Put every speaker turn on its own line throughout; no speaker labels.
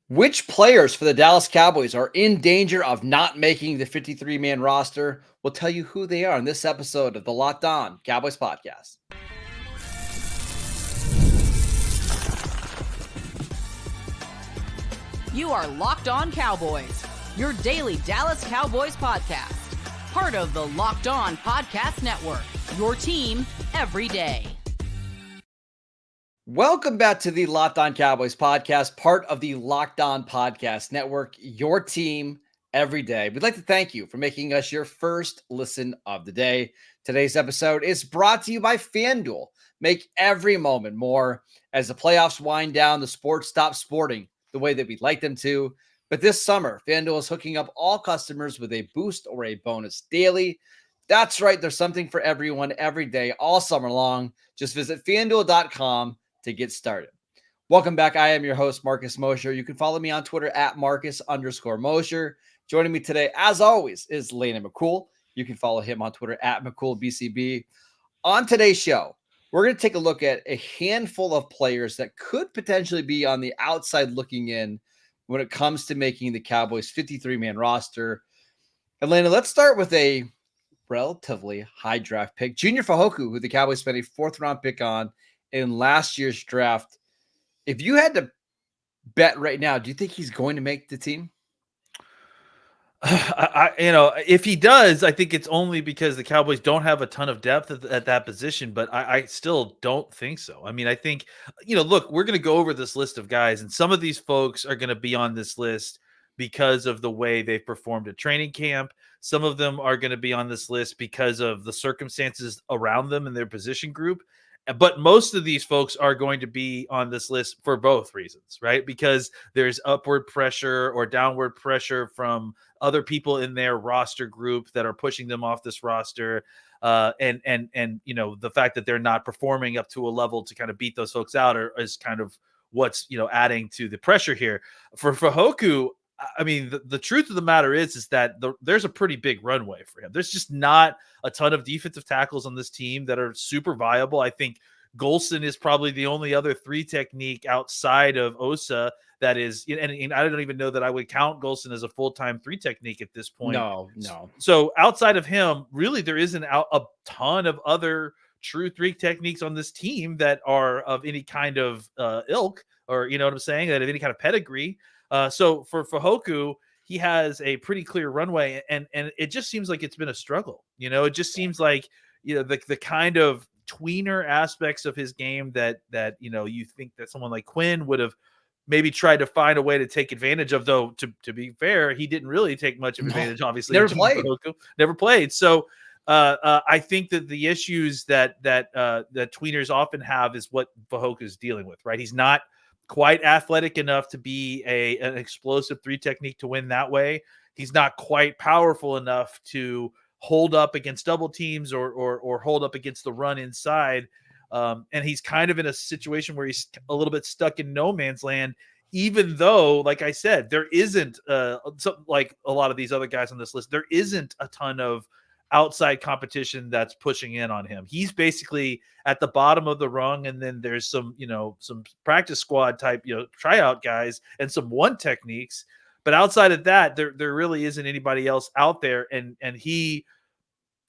Which players for the Dallas Cowboys are in danger of not making the 53-man roster? We'll tell you who they are in this episode of the Locked On Cowboys podcast.
You are Locked On Cowboys, your daily Dallas Cowboys podcast. Part of the Locked On Podcast Network, your team every day.
Welcome back to the Locked On Cowboys podcast, part of the Locked On Podcast Network, your team every day. We'd like to thank you for making us your first listen of the day. Today's episode is brought to you by FanDuel. Make every moment more. As the playoffs wind down, the sports stop sporting the way that we'd like them to. But this summer, FanDuel is hooking up all customers with a boost or a bonus daily. That's right. There's something for everyone every day, all summer long. Just visit FanDuel.com to get started. Welcome back. I am your host, Marcus Mosher. You can follow me on Twitter at Marcus_Mosher. Joining me today, as always, is Landon McCool. You can follow him on Twitter at McCoolBCB. On today's show, we're going to take a look at a handful of players that could potentially be on the outside looking in when it comes to making the Cowboys 53-man roster. And Landon, let's start with a relatively high draft pick, Junior Fehoko, who the Cowboys spent a fourth-round pick on in last year's draft. If you had to bet right now, do you think he's going to make the team?
If he does, I think it's only because the Cowboys don't have a ton of depth at that position, but I still don't think so. I mean, I think, look, we're going to go over this list of guys, and some of these folks are going to be on this list because of the way they've performed at training camp. Some of them are going to be on this list because of the circumstances around them and their position group. But most of these folks are going to be on this list for both reasons, right? Because there's upward pressure or downward pressure from other people in their roster group that are pushing them off this roster. And the fact that they're not performing up to a level to kind of beat those folks out is kind of what's, adding to the pressure here. For Fehoko, I mean, the truth of the matter is that there's a pretty big runway for him. There's just not a ton of defensive tackles on this team that are super viable. I think Golson is probably the only other three technique outside of Osa that is, and I don't even know that I would count Golson as a full-time three technique at this point.
No.
So outside of him, really, there isn't a ton of other true three techniques on this team that are of any kind of ilk, or, you know what I'm saying, that of any kind of pedigree. So for Fehoko, he has a pretty clear runway, and it just seems like it's been a struggle. It just seems like, the kind of tweener aspects of his game that you think that someone like Quinn would have maybe tried to find a way to take advantage of, though, to be fair, he didn't really take much of advantage, obviously. Never played. So I think that the issues that tweeners often have is what Fehoko is dealing with, right? He's not quite athletic enough to be an explosive three technique to win that way. He's not quite powerful enough to hold up against double teams or hold up against the run inside. And he's kind of in a situation where he's a little bit stuck in no man's land, even though, like I said, there isn't like a lot of these other guys on this list, there isn't a ton of outside competition that's pushing in on him. He's basically at the bottom of the rung, and then there's some practice squad type, tryout guys and some one techniques. But outside of that, there really isn't anybody else out there. And he,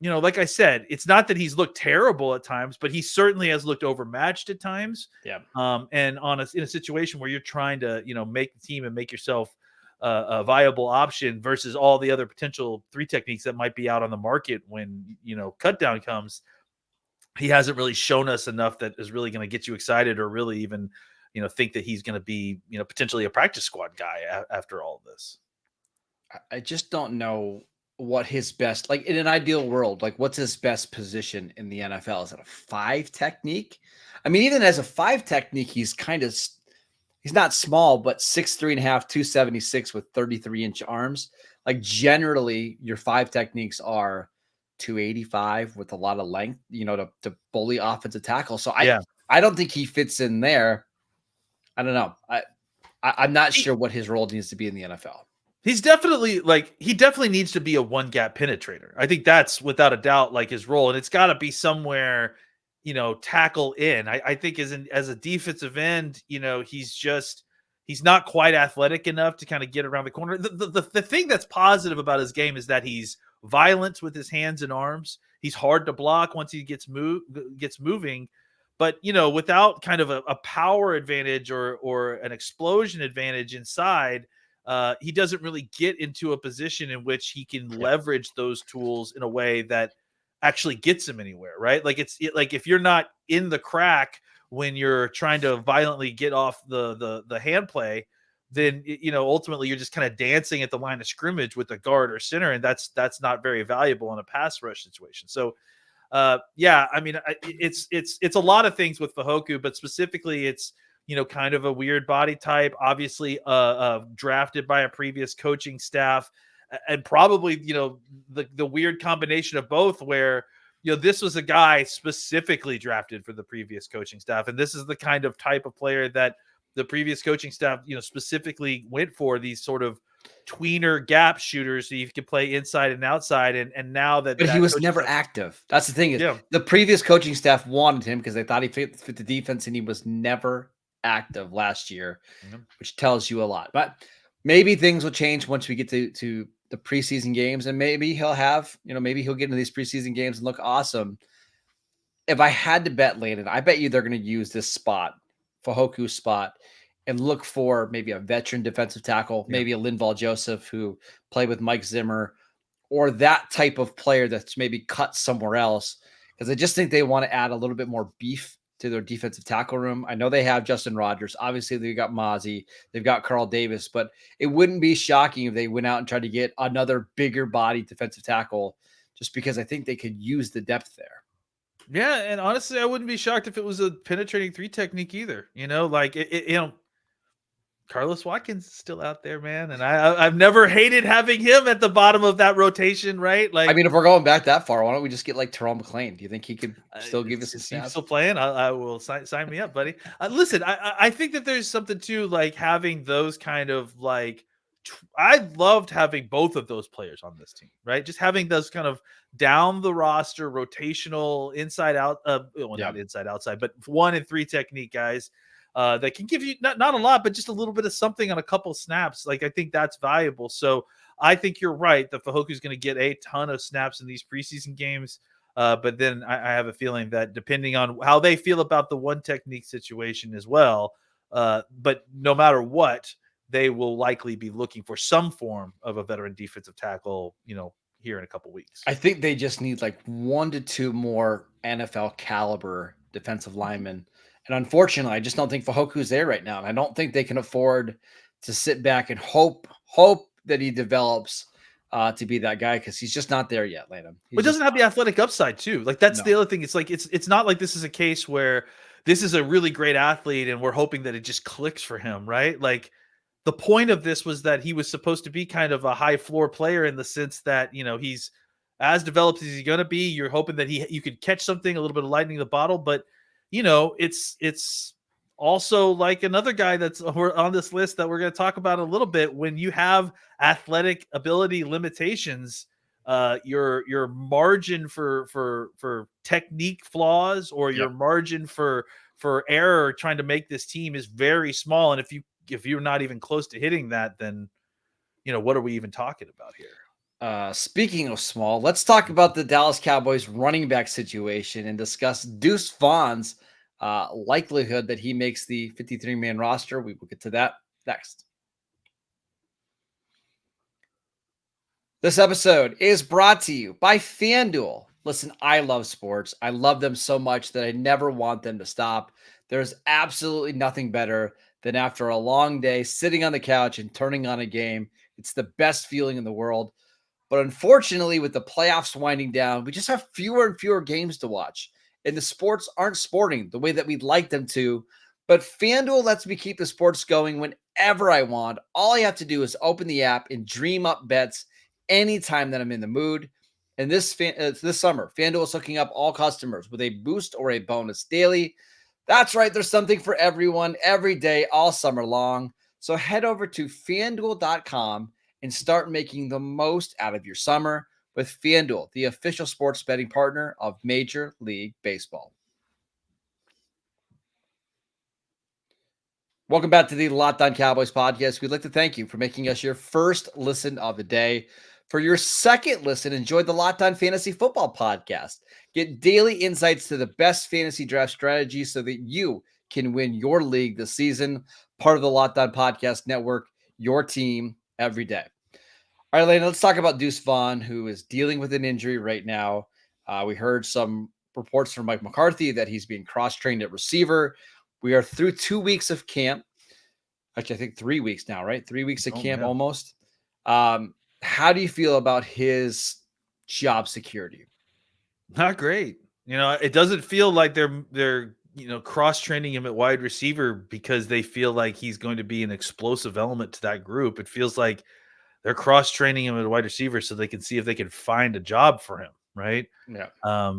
like I said, it's not that he's looked terrible at times, but he certainly has looked overmatched at times.
Yeah.
And in a situation where you're trying to, make the team and make yourself a viable option versus all the other potential three techniques that might be out on the market when, cut down comes, he hasn't really shown us enough that is really going to get you excited or really even, think that he's going to be, potentially a practice squad guy after all of this.
I just don't know what his best, like in an ideal world, like what's his best position in the NFL? Is it a five technique? I mean, even as a five technique, he's not small, but 6'3.5", 276 with 33-inch arms. Like generally your five techniques are 285 with a lot of length, to bully offensive tackle. So I don't think he fits in there. I don't know. I'm not sure what his role needs to be in the NFL.
He's definitely he definitely needs to be a one gap penetrator. I think that's without a doubt like his role. And it's got to be somewhere, tackle in. I think as a defensive end, he's He's not quite athletic enough to kind of get around the corner. The thing that's positive about his game is that he's violent with his hands and arms. He's hard to block once he gets moving. But, without kind of a power advantage or an explosion advantage inside, he doesn't really get into a position in which he can leverage those tools in a way that actually gets him anywhere, right? Like like if you're not in the crack when you're trying to violently get off the hand play, then ultimately you're just kind of dancing at the line of scrimmage with the guard or center, and that's not very valuable in a pass rush situation. So it's a lot of things with Fehoko, but specifically it's kind of a weird body type, obviously drafted by a previous coaching staff, and probably the weird combination of both, where this was a guy specifically drafted for the previous coaching staff, and this is the kind of type of player that the previous coaching staff specifically went for, these sort of tweener gap shooters so you can play inside and outside, and now that
he was never active. That's the thing, is the previous coaching staff wanted him because they thought he fit the defense, and he was never active last year, which tells you a lot. But maybe things will change once we get to the preseason games, and maybe he'll have, maybe he'll get into these preseason games and look awesome. If I had to bet, Landon, I bet you they're going to use this spot, Fehoku's spot, and look for maybe a veteran defensive tackle, maybe a Linval Joseph who played with Mike Zimmer, or that type of player that's maybe cut somewhere else, because I just think they want to add a little bit more beef to their defensive tackle room. I know they have Justin Rogers. Obviously, they've got Mozzie. They've got Carl Davis. But it wouldn't be shocking if they went out and tried to get another bigger body defensive tackle, just because I think they could use the depth there.
Yeah, and honestly, I wouldn't be shocked if it was a penetrating three technique either. Carlos Watkins is still out there, man, and I've never hated having him at the bottom of that rotation, right? Like,
I mean, if we're going back that far, why don't we just get like Terrell McClain? Do you think he could still give us some snaps?
He's still playing. I will sign me up, buddy. Listen, I think that there's something to like having those kind of like. I loved having both of those players on this team, right? Just having those kind of down the roster rotational inside out, not inside outside, but 1 and 3 technique guys. That can give you not a lot, but just a little bit of something on a couple snaps. Like, I think that's valuable. So I think you're right that Fehoko is going to get a ton of snaps in these preseason games. But then I have a feeling that depending on how they feel about the one technique situation as well, but no matter what, they will likely be looking for some form of a veteran defensive tackle, here in a couple weeks.
I think they just need like 1 to 2 more NFL caliber defensive linemen. And unfortunately, I just don't think Fehoku's there right now. And I don't think they can afford to sit back and hope that he develops to be that guy, because he's just not there yet, Landon.
But doesn't have the athletic upside too. Like, that's the other thing. It's like it's not like this is a case where this is a really great athlete and we're hoping that it just clicks for him, right? Like, the point of this was that he was supposed to be kind of a high floor player in the sense that, he's as developed as he's going to be. You're hoping that you could catch something, a little bit of lightning in the bottle, but it's also like another guy that's on this list that we're going to talk about a little bit. When you have athletic ability limitations, your margin for technique flaws or your margin for error trying to make this team is very small. And if you're not even close to hitting that, then what are we even talking about here?
Speaking of small, let's talk about the Dallas Cowboys running back situation and discuss Deuce Vaughn's likelihood that he makes the 53-man roster. We will get to that next. This episode is brought to you by FanDuel. Listen, I love sports. I love them so much that I never want them to stop. There's absolutely nothing better than after a long day sitting on the couch and turning on a game. It's the best feeling in the world. But unfortunately, with the playoffs winding down, we just have fewer and fewer games to watch. And the sports aren't sporting the way that we'd like them to. But FanDuel lets me keep the sports going whenever I want. All I have to do is open the app and dream up bets anytime that I'm in the mood. And this summer, FanDuel is hooking up all customers with a boost or a bonus daily. That's right. There's something for everyone every day, all summer long. So head over to FanDuel.com and start making the most out of your summer with FanDuel, the official sports betting partner of Major League Baseball. Welcome back to the Locked On Cowboys podcast. We'd like to thank you for making us your first listen of the day. For your second listen, enjoy the Locked On Fantasy Football podcast. Get daily insights to the best fantasy draft strategies so that you can win your league this season. Part of the Locked On Podcast Network, your team every day. All right, Lane, let's talk about Deuce Vaughn, who is dealing with an injury right now. We heard some reports from Mike McCarthy that he's being cross-trained at receiver. We are through 2 weeks of camp. Actually, I think 3 weeks now, right? 3 weeks of camp almost. How do you feel about his job security?
Not great. It doesn't feel like they're cross-training him at wide receiver because they feel like he's going to be an explosive element to that group. It feels like they're cross-training him at wide receiver so they can see if they can find a job for him, right?
Yeah.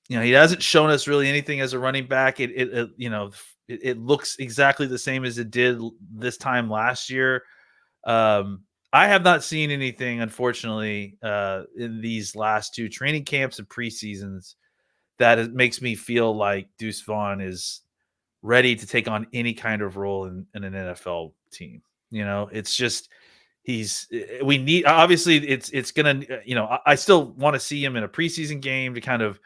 He hasn't shown us really anything as a running back. It looks exactly the same as it did this time last year. I have not seen anything, unfortunately, in these last two training camps and preseasons that makes me feel like Deuce Vaughn is ready to take on any kind of role in an NFL team. It's just it's gonna, I still want to see him in a preseason game to kind of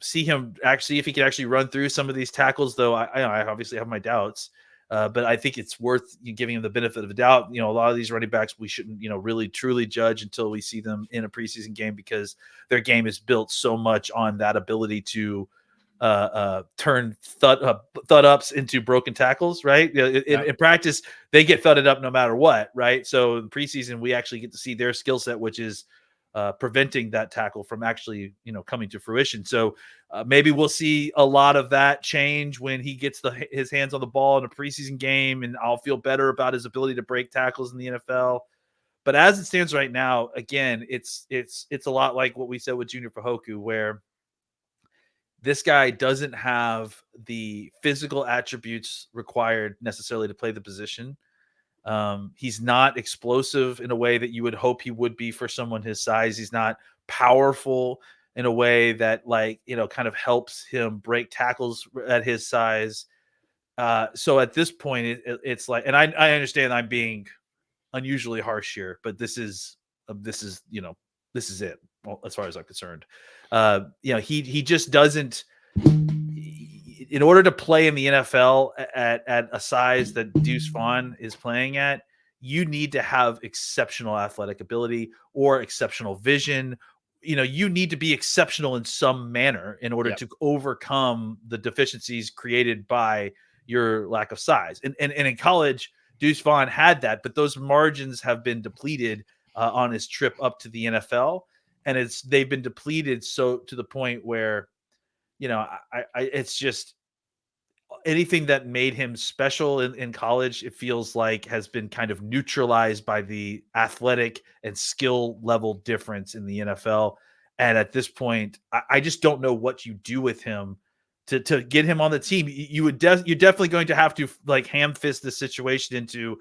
see him actually if he can actually run through some of these tackles, though I obviously have my doubts. But I think it's worth giving him the benefit of the doubt. A lot of these running backs we shouldn't, really truly judge until we see them in a preseason game because their game is built so much on that ability to turn thud ups into broken tackles, right? In practice, they get thudded up no matter what, right? So in preseason, we actually get to see their skill set, which is preventing that tackle from actually, coming to fruition. So maybe we'll see a lot of that change when he gets his hands on the ball in a preseason game, and I'll feel better about his ability to break tackles in the NFL. But as it stands right now, again, it's a lot like what we said with Junior Fehoko, where this guy doesn't have the physical attributes required necessarily to play the position. He's not explosive in a way that you would hope he would be for someone his size. He's not powerful in a way that kind of helps him break tackles at his size. So at this point, it's like, and I understand I'm being unusually harsh here, but this is it as far as I'm concerned. He just doesn't. In order to play in the NFL at a size that Deuce Vaughn is playing at, you need to have exceptional athletic ability or exceptional vision. You need to be exceptional in some manner in order to overcome the deficiencies created by your lack of size. And in college, Deuce Vaughn had that, but those margins have been depleted on his trip up to the NFL. And they've been depleted so to the point where, it's just anything that made him special in college, it feels like has been kind of neutralized by the athletic and skill level difference in the NFL. And at this point, I just don't know what you do with him to get him on the team. You're definitely going to have to ham fist the situation into,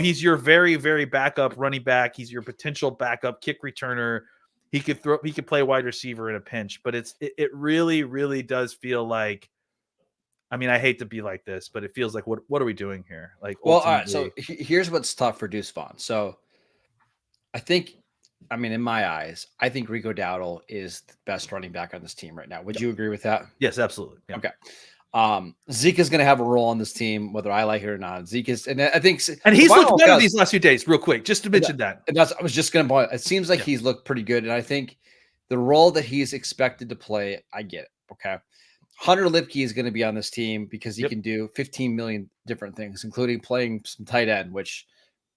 he's your very, very backup running back. He's your potential backup kick returner. He could play wide receiver in a pinch, but it really, really does feel like, I mean, I hate to be like this, but it feels like, what are we doing here?
All right. So here's what's tough for Deuce Vaughn. So in my eyes, I think Rico Dowdle is the best running back on this team right now. Would you agree with that?
Yes, absolutely. Yeah.
Okay. Zeke is going to have a role on this team, whether I like it or not. Zeke is, and I think,
and he's looked better these last few days. Real quick, just to mention that.
And I was just going to point. It seems like he's looked pretty good, and I think the role that he's expected to play, I get it. Okay. Hunter Lipke is going to be on this team because he can do 15 million different things, including playing some tight end, which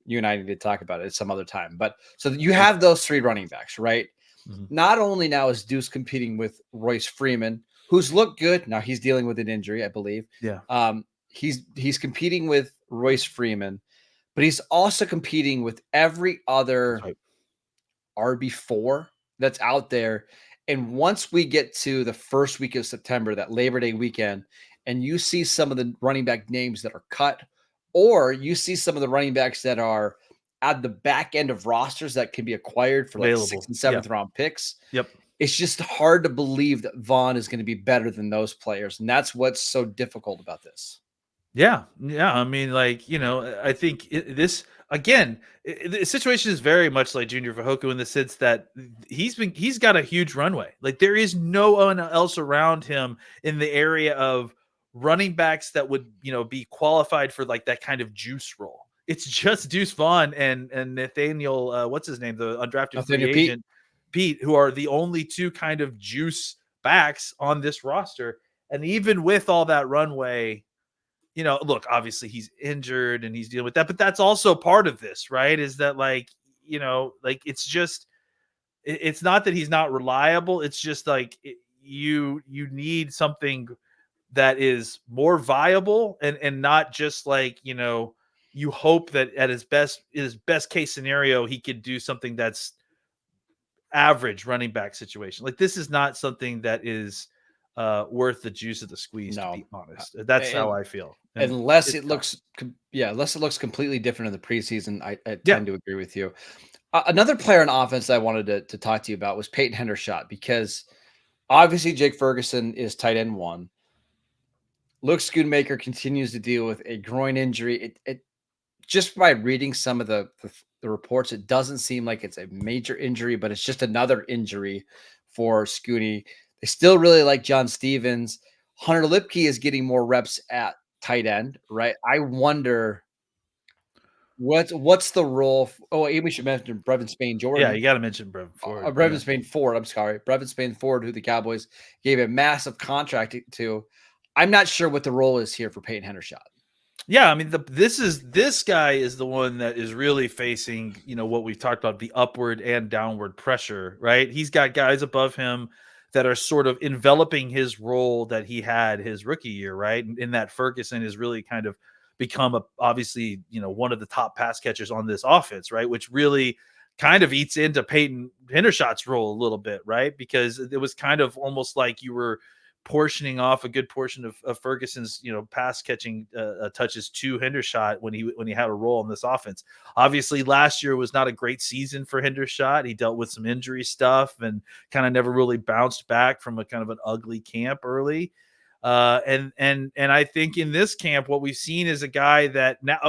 you and I need to talk about it at some other time. But so you have those three running backs, right? Mm-hmm. Not only now is Deuce competing with Royce Freeman, who's looked good. Now he's dealing with an injury, I believe.
Yeah.
He's competing with Royce Freeman, but he's also competing with every other RB4 that's out there. And once we get to the first week of September, that Labor Day weekend, and you see some of the running back names that are cut, or you see some of the running backs that are at the back end of rosters that can be acquired for like 6th and 7th round picks.
Yep.
It's just hard to believe that Vaughn is going to be better than those players. And that's what's so difficult about this.
Yeah. I mean, like, I think this again, the situation is very much like Junior Fehoko in the sense that he's got a huge runway. Like there is no one else around him in the area of running backs that would, be qualified for like that kind of juice role. It's just Deuce Vaughn and Nathaniel, what's his name, the undrafted free
Nathaniel Pete.
agent Pete, who are the only two kind of juice backs on this roster. And even with all that runway, look, obviously he's injured and he's dealing with that, but that's also part of this, right? Is that like, like it's just, it's not that he's not reliable. It's just like you need something that is more viable and not just like, you hope that at his best case scenario, he could do something that's average running back situation. Like this is not something that is worth the juice of the squeeze, to be honest. That's how I feel. And
unless it looks completely different in the preseason, I tend to agree with you. Another player on offense I wanted to talk to you about was Peyton Hendershot, because obviously Jake Ferguson is tight end 1. Luke Schoonmaker continues to deal with a groin injury. It just by reading some of the reports, it doesn't seem like it's a major injury, but it's just another injury for Scooney. They still really like John Stevens. Hunter Lipke is getting more reps at tight end, right? I wonder what's the role. We should mention Brevin Spain-Jordan.
Yeah, you got to mention Brevin Ford.
Brevin Spain-Ford. I'm sorry, Brevin Spain-Ford, who the Cowboys gave a massive contract to. I'm not sure what the role is here for Peyton Hendershot.
Yeah, I mean, this guy is the one that is really facing, what we've talked about, the upward and downward pressure, right? He's got guys above him that are sort of enveloping his role that he had his rookie year, right? In that Ferguson has really kind of become obviously, one of the top pass catchers on this offense, right? Which really kind of eats into Peyton Hendershot's role a little bit, right? Because it was kind of almost like you were portioning off a good portion of Ferguson's, pass catching touches to Hendershot when he had a role in this offense. Obviously, last year was not a great season for Hendershot. He dealt with some injury stuff and kind of never really bounced back from a kind of an ugly camp early. And I think in this camp, what we've seen is a guy that now,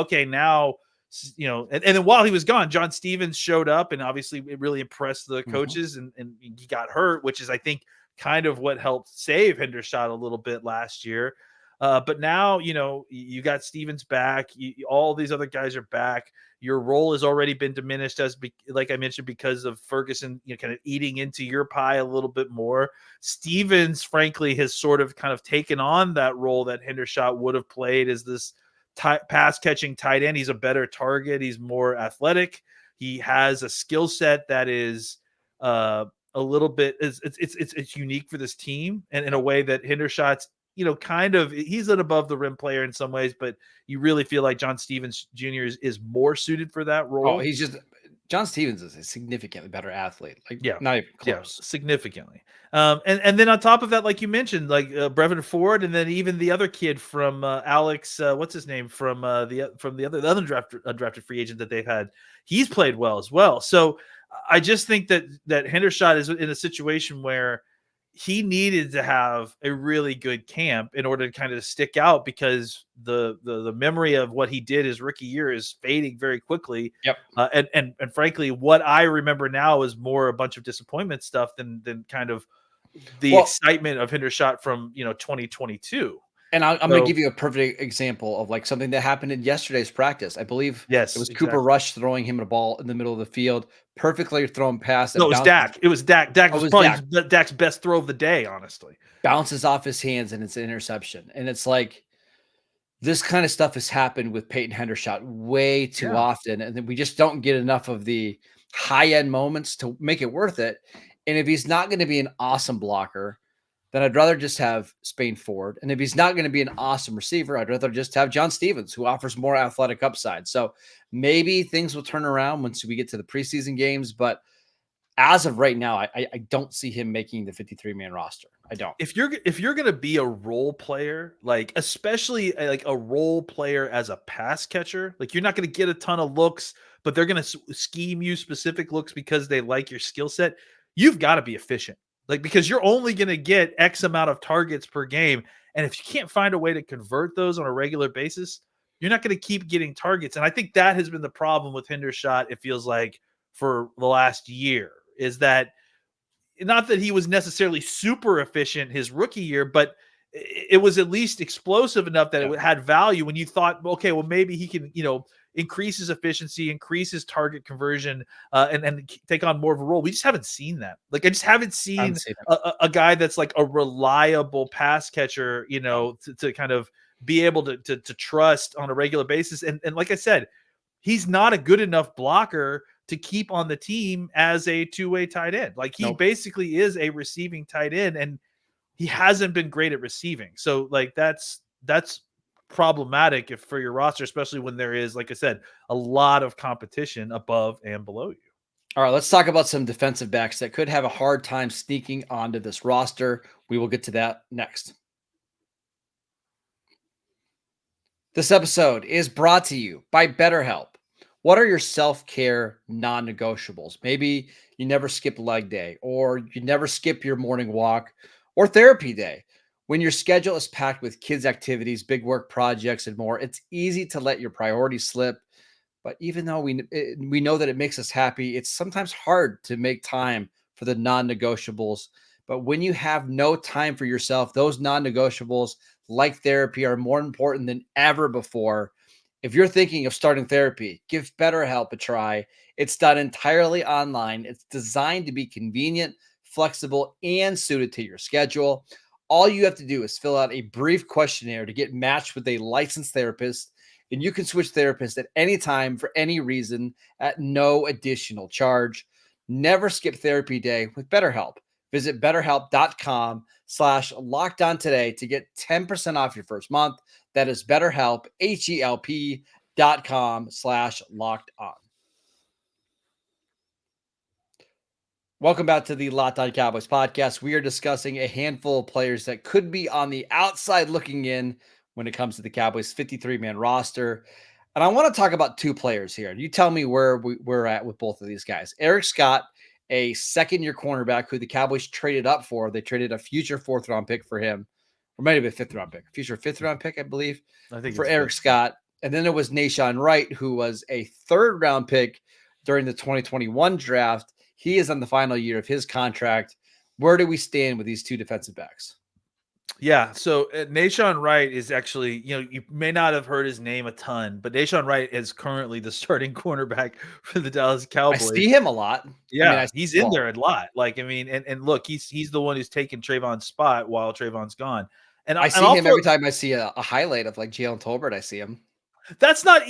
and then while he was gone, John Stevens showed up and obviously it really impressed the coaches and he got hurt, which is, I think, kind of what helped save Hendershot a little bit last year. But now, you got Stevens back. All these other guys are back. Your role has already been diminished, like I mentioned, because of Ferguson, kind of eating into your pie a little bit more. Stevens, frankly, has sort of kind of taken on that role that Hendershot would have played as this pass catching tight end. He's a better target. He's more athletic. He has a skill set that is, a little bit it's unique for this team, and in a way that Hendershot's, kind of, he's an above the rim player in some ways, but you really feel like John Stevens Jr. is more suited for that role.
John Stevens is a significantly better athlete. Not even close.
Yeah, significantly. And then on top of that, like you mentioned, like Brevin Ford, and then even the other kid from Alex, what's his name, from the other undrafted free agent that they've had, he's played well as well. So I just think that Hendershot is in a situation where he needed to have a really good camp in order to kind of stick out, because the memory of what he did his rookie year is fading very quickly.
Yep.
And frankly, what I remember now is more a bunch of disappointment stuff than kind of the excitement of Hendershot from 2022.
And I'm going to give you a perfect example of like something that happened in yesterday's practice. I believe it was Cooper Rush throwing him a ball in the middle of the field, perfectly thrown pass.
No, it was Dak. It was Dak. Dak was probably Dak's best throw of the day, honestly.
Bounces off his hands and it's an interception. And it's like, this kind of stuff has happened with Peyton Hendershot way too often. And then we just don't get enough of the high-end moments to make it worth it. And if he's not going to be an awesome blocker, then I'd rather just have Spain-Ford. And if he's not going to be an awesome receiver, I'd rather just have John Stevens, who offers more athletic upside. So maybe things will turn around once we get to the preseason games. But as of right now, I don't see him making the 53-man roster. I don't.
If you're going to be a role player, like especially like a role player as a pass catcher, like you're not going to get a ton of looks, but they're going to scheme you specific looks because they like your skill set. You've got to be efficient. Like, because you're only going to get X amount of targets per game. And if you can't find a way to convert those on a regular basis, you're not going to keep getting targets. And I think that has been the problem with Hendershot, it feels like, for the last year, is that not that he was necessarily super efficient his rookie year, but it was at least explosive enough that it had value when you thought, okay, well, maybe he can, increase his efficiency, increase his target conversion, and take on more of a role. We just haven't seen that. Like, I just haven't seen a guy that's like a reliable pass catcher, to kind of be able to trust on a regular basis. And like I said, he's not a good enough blocker to keep on the team as a two-way tight end. Like, he basically is a receiving tight end, and he hasn't been great at receiving. So, like, that's problematic for your roster, especially when there is, like I said, a lot of competition above and below you.
All right, let's talk about some defensive backs that could have a hard time sneaking onto this roster. We will get to that next. This episode is brought to you by BetterHelp. What are your self-care non-negotiables? Maybe you never skip leg day, or you never skip your morning walk, or therapy day. When your schedule is packed with kids' activities, big work projects, and more, it's easy to let your priorities slip. But even though we know that it makes us happy, it's sometimes hard to make time for the non-negotiables. But when you have no time for yourself, those non-negotiables like therapy are more important than ever before. If you're thinking of starting therapy, give BetterHelp a try. It's done entirely online. It's designed to be convenient, flexible, and suited to your schedule. All you have to do is fill out a brief questionnaire to get matched with a licensed therapist, and you can switch therapists at any time for any reason at no additional charge. Never skip therapy day with BetterHelp. Visit BetterHelp.com/lockedon today to get 10% off your first month. That is BetterHelp, HELP.com/lockedon. Welcome back to the Locked On Cowboys podcast. We are discussing a handful of players that could be on the outside looking in when it comes to the Cowboys 53-man roster. And I want to talk about two players here. You tell me where we're at with both of these guys. Eric Scott, a second-year cornerback who the Cowboys traded up for. They traded a future fourth-round pick for him, or maybe a fifth-round pick, future fifth-round pick, I believe, for Eric Scott. And then there was Nahshon Wright, who was a third-round pick during the 2021 draft. He is on the final year of his contract. Where do we stand with these two defensive backs?
Yeah, so Nahshon Wright is actually, you may not have heard his name a ton, but Nahshon Wright is currently the starting cornerback for the Dallas Cowboys.
I see him a lot.
Yeah, he's in there a lot. Like, I mean, and look, he's the one who's taken Trayvon's spot while Trayvon's gone. And
I see him every time I see a highlight of like Jalen Tolbert. I see him.
That's not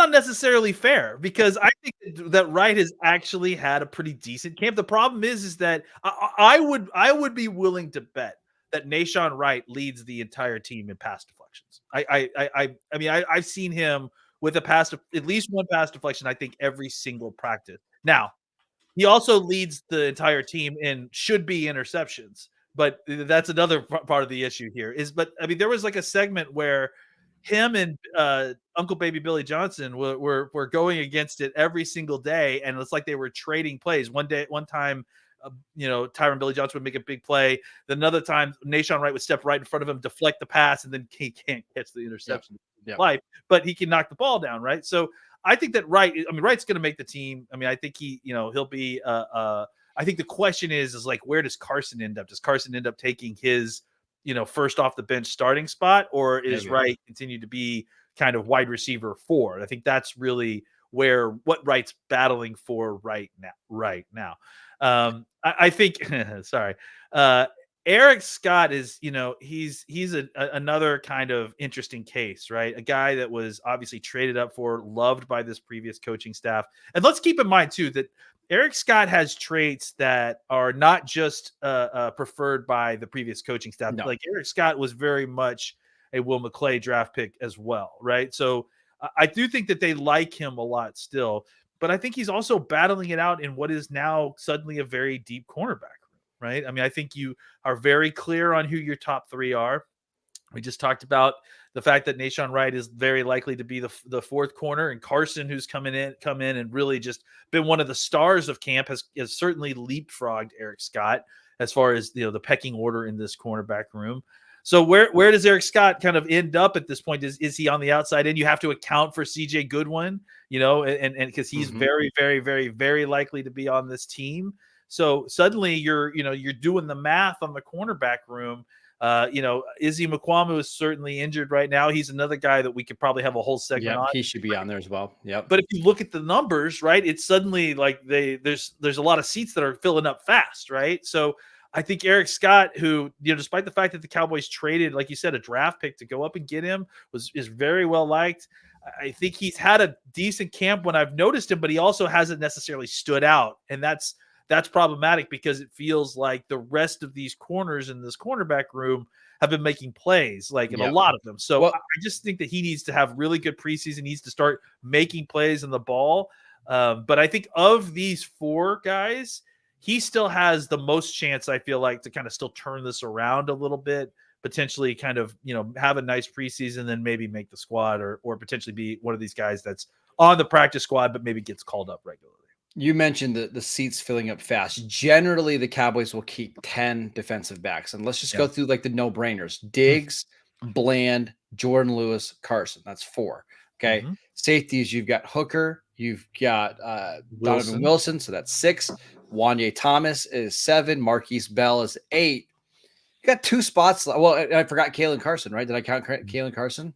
necessarily fair, because I think that Wright has actually had a pretty decent camp. The problem is that I would be willing to bet that Nahshon Wright leads the entire team in pass deflections. I mean, I've seen him with at least one pass deflection, I think, every single practice. Now, he also leads the entire team in should-be interceptions, but that's another part of the issue here. But I mean, there was like a segment where him and Uncle Baby Billy Johnson were going against it every single day, and it's like they were trading plays. One time, Tyron Billy Johnson would make a big play. Then another time, Nahshon Wright would step right in front of him, deflect the pass, and then he can't catch the interception. Life, but he can knock the ball down, right? So I think that Wright's going to make the team. I mean, I think he'll be. I think the question is like, where does Carson end up? Does Carson end up taking his first off the bench starting spot, or is Wright continue to be kind of wide receiver 4? I think that's really what Wright's battling for right now. I think, sorry. Eric Scott is, he's another kind of interesting case, right? A guy that was obviously traded up for, loved by this previous coaching staff. And let's keep in mind too, that Eric Scott has traits that are not just preferred by the previous coaching staff. No. Like, Eric Scott was very much a Will McClay draft pick as well, right? So I do think that they like him a lot still, but I think he's also battling it out in what is now suddenly a very deep cornerback room, right? I mean, I think you are very clear on who your top 3 are. We just talked about the fact that Nahshon Wright is very likely to be the fourth corner, and Carson, who's come in and really just been one of the stars of camp, has certainly leapfrogged Eric Scott. as far as the pecking order in this cornerback room. So where does Eric Scott kind of end up at this point? Is he on the outside in? You have to account for CJ Goodwin, and because he's very, very, very, very likely to be on this team. So suddenly you're doing the math on the cornerback room. Izzy Mukuamu is certainly injured right now. He's another guy that we could probably have a whole segment on.
He should be on there as well. Yep.
But if you look at the numbers, right, it's suddenly like there's a lot of seats that are filling up fast, right? So I think Eric Scott, who, despite the fact that the Cowboys traded, like you said, a draft pick to go up and get him, is very well liked. I think he's had a decent camp when I've noticed him, but he also hasn't necessarily stood out. And that's problematic because it feels like the rest of these corners in this cornerback room have been making plays, a lot of them. So I just think that he needs to have really good preseason, needs to start making plays in the ball. But I think of these four guys, he still has the most chance, I feel like, to kind of still turn this around a little bit, potentially kind of, have a nice preseason, then maybe make the squad or potentially be one of these guys that's on the practice squad, but maybe gets called up regularly.
You mentioned the seats filling up fast. Generally, the Cowboys will keep 10 defensive backs. And let's just go through the no-brainers. Diggs, Bland, Jordan Lewis, Carson. That's 4. Okay. Safeties, you've got Hooker. You've got Donovan Wilson. So that's 6. Wanye Thomas is 7. Marquise Bell is 8. You got 2 spots. Well, I forgot Kalen Carson, right? Did I count Kalen Carson?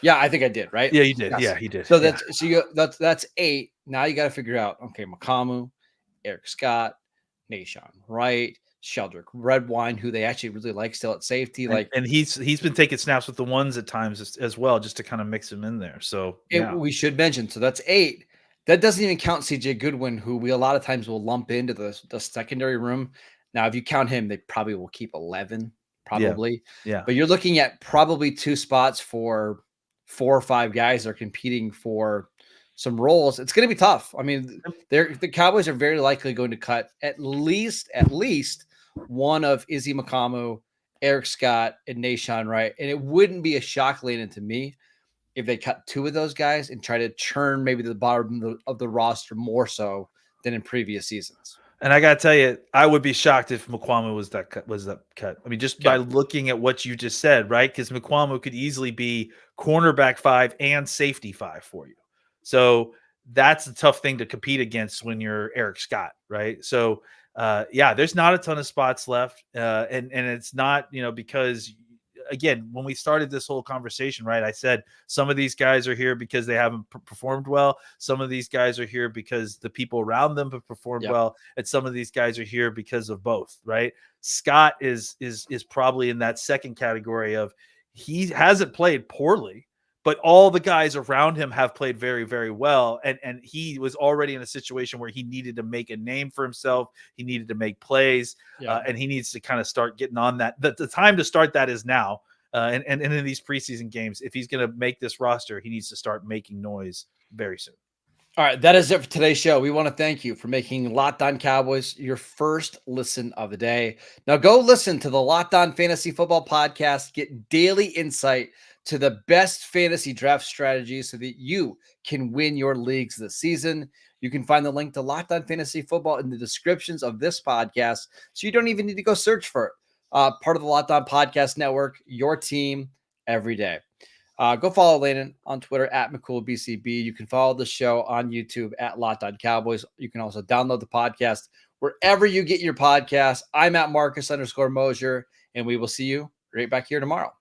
Yeah, I think I did, right?
Yeah, you did.
Yes.
Yeah, he did.
So that's 8. Now you got to figure out, okay, Mukuamu, Eric Scott, Nahshon Wright, Sheldrick Redwine, who they actually really like still at safety.
And he's been taking snaps with the ones at times as well, just to kind of mix him in there. So
we should mention. So that's 8. That doesn't even count CJ Goodwin, who we a lot of times will lump into the secondary room. Now, if you count him, they probably will keep 11, probably.
Yeah.
But you're looking at probably 2 spots for 4 or 5 guys that are competing for some roles. It's going to be tough. I mean, the Cowboys are very likely going to cut at least one of Izzy Mukuamu, Eric Scott, and Nahshon Wright. And it wouldn't be a shock, Landon, to me, if they cut 2 of those guys and try to churn maybe the bottom of the roster more so than in previous seasons.
And I got to tell you, I would be shocked if Mukuamu was that cut. I mean, just by looking at what you just said, right? Because Mukuamu could easily be cornerback 5 and safety 5 for you. So that's a tough thing to compete against when you're Eric Scott, right? So, there's not a ton of spots left. And it's not, because again, when we started this whole conversation, right, I said some of these guys are here because they haven't performed well. Some of these guys are here because the people around them have performed well. And some of these guys are here because of both, right? Scott is probably in that second category of he hasn't played poorly, but all the guys around him have played very, very well. And he was already in a situation where he needed to make a name for himself. He needed to make plays, and he needs to kind of start getting on that. The time to start that is now. And in these preseason games, if he's going to make this roster, he needs to start making noise very soon.
All right, that is it for today's show. We want to thank you for making Locked On Cowboys your first listen of the day. Now go listen to the Locked On Fantasy Football Podcast. Get daily insight to the best fantasy draft strategies so that you can win your leagues this season. You can find the link to Locked On Fantasy Football in the descriptions of this podcast, so you don't even need to go search for it. Part of the Locked On Podcast Network, your team every day. Go follow Landon on Twitter at McCoolBCB. You can follow the show on YouTube at Locked On Cowboys. You can also download the podcast wherever you get your podcast. I'm at Marcus _Mosier, and we will see you right back here tomorrow.